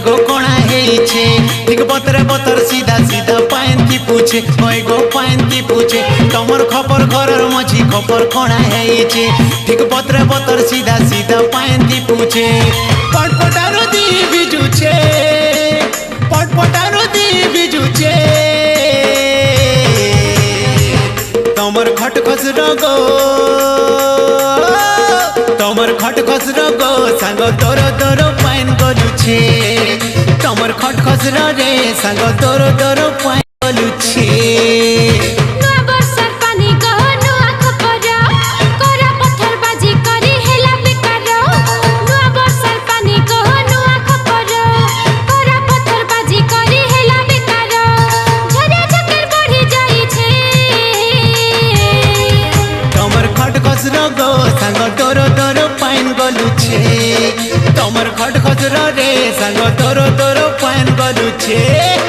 गो कोणा हेइछे ठीक बतरे बतर सीधा सीधा पाइन की पूछे ओए गो पाइन की पूछे तमर खबर घरर मझी खबर कोणा हेइछे ठीक बतरे बतर सीधा सीधा पाइन की पूछे पटपटारो दी बिजुछे पटपटारो दी बिजुछे तमर खटखस रगो तमर खटखस रगो सांग तोर तोर पाइन गलुछे तमर खटखस रे सांग तोर तोर पाइन गलुछे सांग तोर तोर पाइन गलुछे तमर खटखस रे सांग तोर तोर पाइन गलुछे।